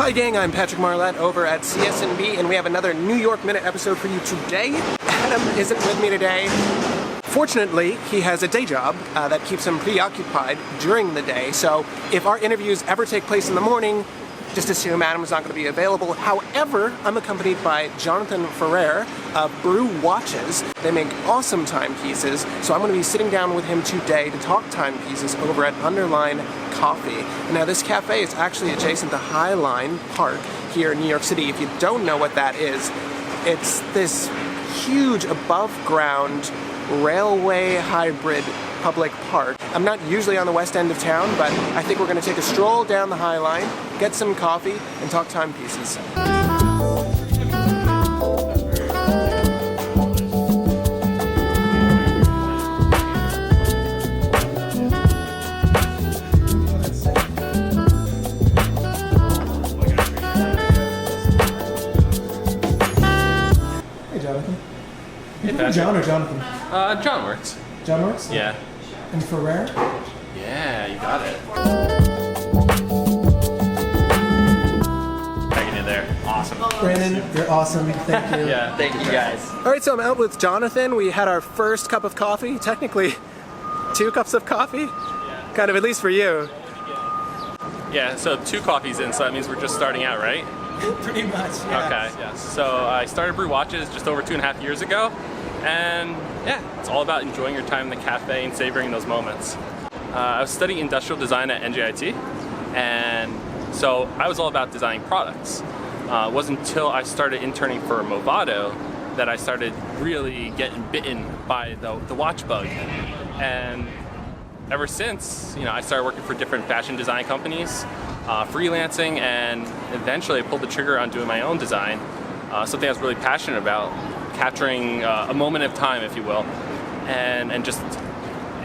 Hi gang, I'm Patrick Marlette over at CSNB, and we have another New York Minute episode for you today. Adam isn't with me today. Fortunately, he has a day job that keeps him preoccupied during the day, so if our interviews ever take place in the morning, just assume Adam's not going to be available. However, I'm accompanied by Jonathan Ferrer of Brew Watches. They make awesome timepieces, so I'm going to be sitting down with him today to talk timepieces over at Underline Coffee. Now, this cafe is actually adjacent to High Line Park here in New York City. If you don't know what that is, it's this huge above-ground railway hybrid public park. I'm not usually on the west end of town, but I think we're going to take a stroll down the High Line, get some coffee, and talk timepieces. Hey, Jonathan. Hey, Patrick. John or Jonathan? John works. John works? Yeah. And Ferrer? Yeah, you got it. Hanging in there. Awesome. Brandon, you're awesome. Thank you. Yeah, thank you guys. All right, so I'm out with Jonathan. We had our first cup of coffee, technically 2 cups of coffee, kind of, at least for you. Yeah, so 2 coffees in, so that means we're just starting out, right? Pretty much, yeah. Okay, yeah. So I started Brew Watches just over 2.5 years ago, and yeah, it's all about enjoying your time in the cafe and savoring those moments. I was studying industrial design at NJIT, and so I was all about designing products. It wasn't until I started interning for Movado that I started really getting bitten by the watch bug. And ever since, I started working for different fashion design companies, freelancing, and eventually I pulled the trigger on doing my own design, something I was really passionate about, capturing a moment of time, if you will, and just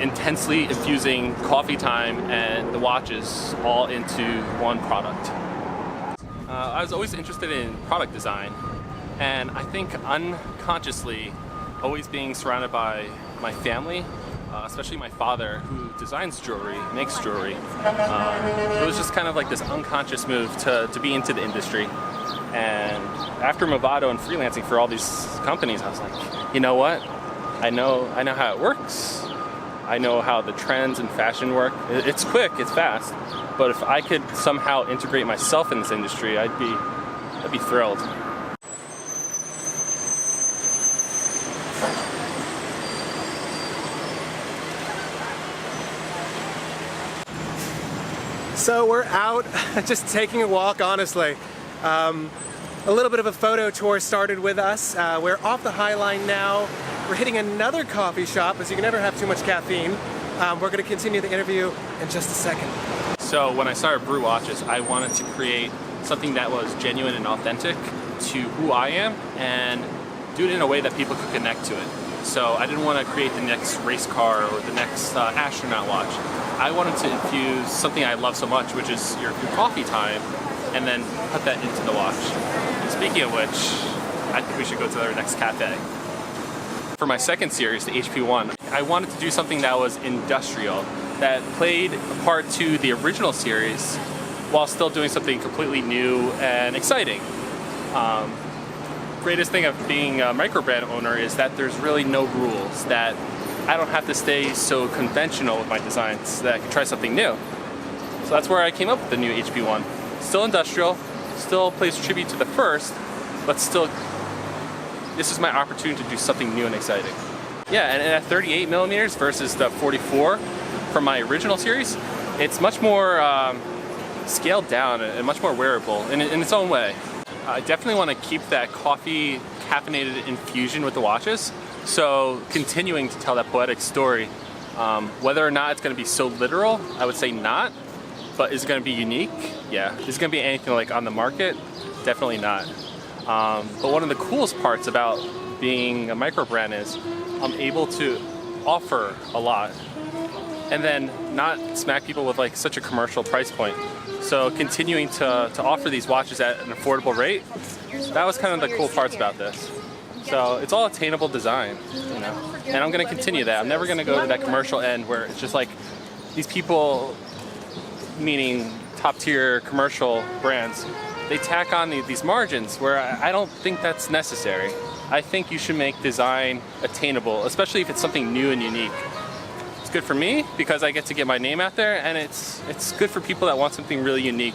intensely infusing coffee time and the watches all into one product. I was always interested in product design, and I think unconsciously always being surrounded by my family, especially my father, who designs jewelry, makes jewelry. It was just kind of like this unconscious move to be into the industry. And after Movado and freelancing for all these companies, I was like, you know what? I know how it works. I know how the trends in fashion work. It's quick, it's fast. But if I could somehow integrate myself in this industry, I'd be thrilled. So we're out, just taking a walk, honestly. A little bit of a photo tour started with us. We're off the High Line now. We're hitting another coffee shop, as you can never have too much caffeine. We're going to continue the interview in just a second. So when I started Brew Watches, I wanted to create something that was genuine and authentic to who I am, and do it in a way that people could connect to it. So I didn't want to create the next race car or the next astronaut watch. I wanted to infuse something I love so much, which is your coffee time, and then put that into the watch. Speaking of which, I think we should go to our next cafe. For my second series, the HP1, I wanted to do something that was industrial, that played a part to the original series while still doing something completely new and exciting. Greatest thing of being a micro-brand owner is that there's really no rules, that I don't have to stay so conventional with my designs, that I can try something new. So that's where I came up with the new HP1. Still industrial, still pays tribute to the first, but still, this is my opportunity to do something new and exciting. Yeah, and at 38 millimeters versus the 44 from my original series, it's much more scaled down and much more wearable in its own way. I definitely want to keep that coffee caffeinated infusion with the watches, so continuing to tell that poetic story. Whether or not it's going to be so literal, I would say not, but is it going to be unique? Yeah. Is it going to be anything like on the market? Definitely not. But one of the coolest parts about being a micro brand is I'm able to offer a lot and then not smack people with like such a commercial price point. So continuing to offer these watches at an affordable rate, that was kind of the cool parts about this. So it's all attainable design, and I'm going to continue that. I'm never going to go to that commercial end where it's just like these people, meaning top tier commercial brands, they tack on these margins where I don't think that's necessary. I think you should make design attainable, especially if it's something new and unique. It's good for me because I get to get my name out there, and it's good for people that want something really unique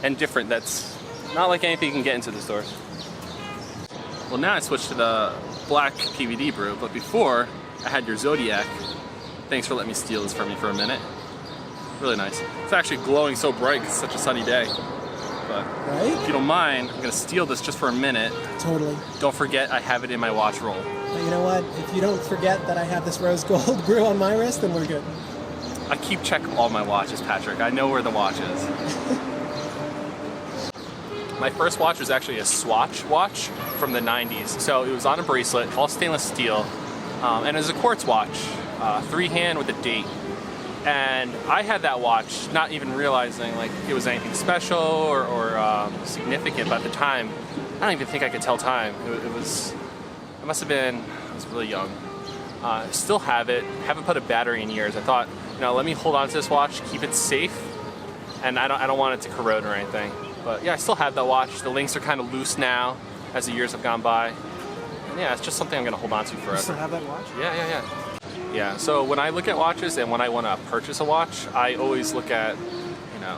and different that's not like anything you can get into the stores. Well, now I switched to the black PVD brew, but before I had your Zodiac. Thanks for letting me steal this from you for a minute. Really nice. It's actually glowing so bright because it's such a sunny day. But if you don't mind, I'm gonna steal this just for a minute. Totally. Don't forget I have it in my watch roll. But you know what? If you don't forget that I have this rose gold brew on my wrist, then we're good. I keep check of all my watches, Patrick. I know where the watch is. My first watch was actually a Swatch watch from the 90s. So it was on a bracelet, all stainless steel, and it was a quartz watch, 3-hand with a date. And I had that watch not even realizing like it was anything special or significant, but at the time, I don't even think I could tell time. It must have been, I was really young. Still have it, haven't put a battery in years. I thought, you know, let me hold on to this watch, keep it safe, and I don't want it to corrode or anything. But yeah, I still have that watch. The links are kind of loose now as the years have gone by. And yeah, it's just something I'm gonna hold on to forever. You still have that watch? Yeah, so when I look at watches and when I want to purchase a watch, I always look at, you know,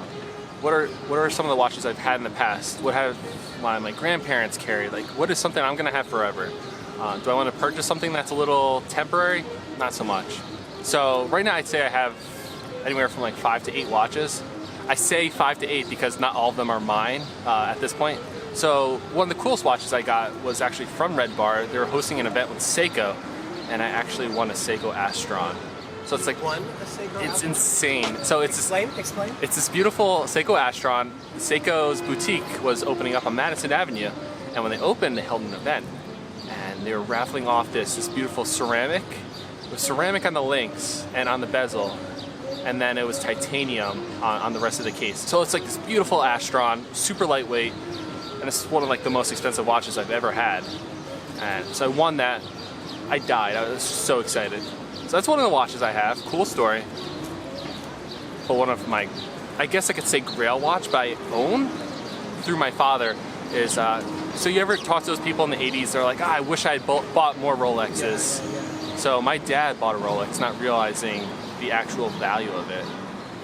what are some of the watches I've had in the past? What have my grandparents carried? Like, what is something I'm going to have forever? Do I want to purchase something that's a little temporary? Not so much. So right now I'd say I have anywhere from like 5 to 8 watches. I say 5 to 8 because not all of them are mine at this point. So one of the coolest watches I got was actually from Red Bar. They were hosting an event with Seiko, and I actually won a Seiko Astron. So it's like, it's insane. So it's Explain. It's this beautiful Seiko Astron. Seiko's boutique was opening up on Madison Avenue, and when they opened, they held an event, and they were raffling off this beautiful ceramic. It was ceramic on the links and on the bezel, and then it was titanium on the rest of the case. So it's like this beautiful Astron, super lightweight, and it's one of like the most expensive watches I've ever had. And so I won that. I died. I was so excited. So that's one of the watches I have. Cool story. But one of my, I guess I could say grail watch, but I own through my father is, so you ever talk to those people in the 80s, they're like, I wish I had bought more Rolexes. So my dad bought a Rolex, not realizing the actual value of it.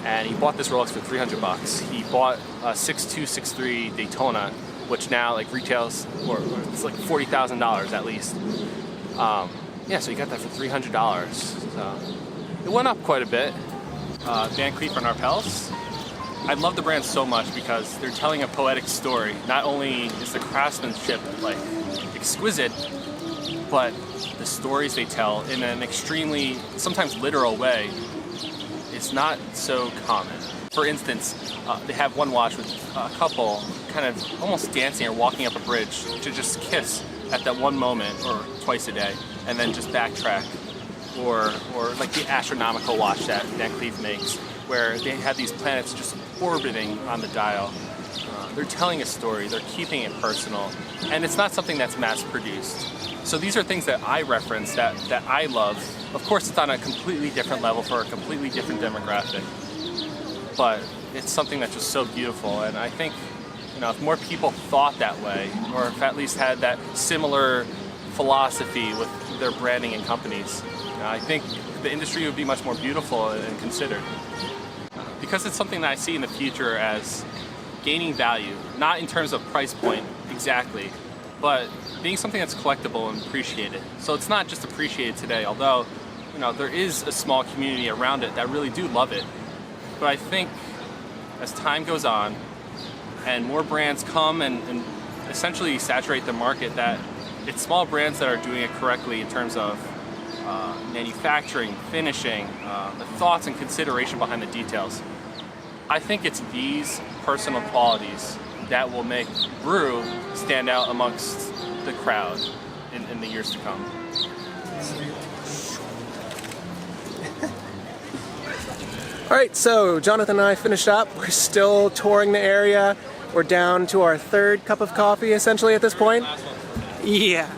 And he bought this Rolex for 300 bucks. He bought a 6263 Daytona, which now like retails, or it's like $40,000 at least. Yeah, so you got that for $300. So it went up quite a bit. Van Cleef and Arpels. I love the brand so much because they're telling a poetic story. Not only is the craftsmanship like exquisite, but the stories they tell in an extremely, sometimes literal way is not so common. For instance, they have one watch with a couple kind of almost dancing or walking up a bridge to just kiss at that one moment or twice a day, and then just backtrack. Or like the astronomical watch that Van Cleef makes, where they have these planets just orbiting on the dial. They're telling a story, they're keeping it personal, and it's not something that's mass-produced. So these are things that I reference, that I love. Of course, it's on a completely different level for a completely different demographic, but it's something that's just so beautiful, and I think, you know, if more people thought that way, or if at least had that similar philosophy with their branding and companies, you know, I think the industry would be much more beautiful and considered. Because it's something that I see in the future as gaining value, not in terms of price point exactly, but being something that's collectible and appreciated. So it's not just appreciated today, although, you know, there is a small community around it that really do love it. But I think as time goes on and more brands come and essentially saturate the market, that it's small brands that are doing it correctly in terms of manufacturing, finishing, the thoughts and consideration behind the details. I think it's these personal qualities that will make Brew stand out amongst the crowd in the years to come. All right, so Jonathan and I finished up. We're still touring the area. We're down to our third cup of coffee, essentially, at this point. Yeah.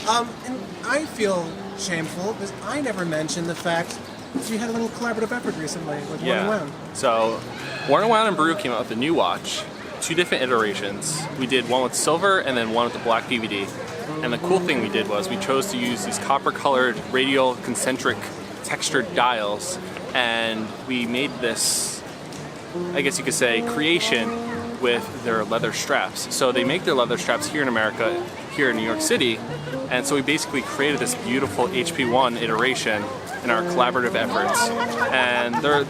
And I feel shameful because I never mentioned the fact that you had a little collaborative effort recently with Worn and Wound. So Worn and Wound and Brew came out with a new watch two different iterations. We did one with silver and then one with the black PVD. And the cool thing we did was we chose to use these copper-colored radial concentric textured dials, and we made this, I guess you could say, creation with their leather straps. So they make their leather straps here in America, here in New York City, and so we basically created this beautiful HP1 iteration in our collaborative efforts, and they're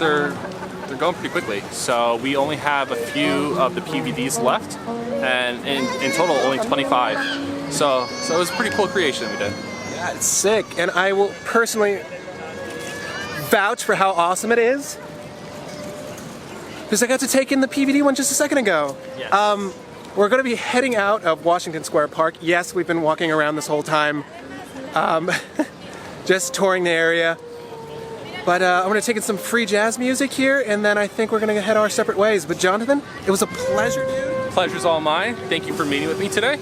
going pretty quickly. So we only have a few of the PVDs left, and in total only 25. So it was a pretty cool creation that we did. Yeah, it's sick, and I will personally vouch for how awesome it is, because I got to take in the PVD one just a second ago. Yes. We're going to be heading out of Washington Square Park. Yes, we've been walking around this whole time, just touring the area. But I'm going to take in some free jazz music here, and then I think we're going to head our separate ways. But Jonathan, it was a pleasure, dude. Pleasure's all mine. Thank you for meeting with me today.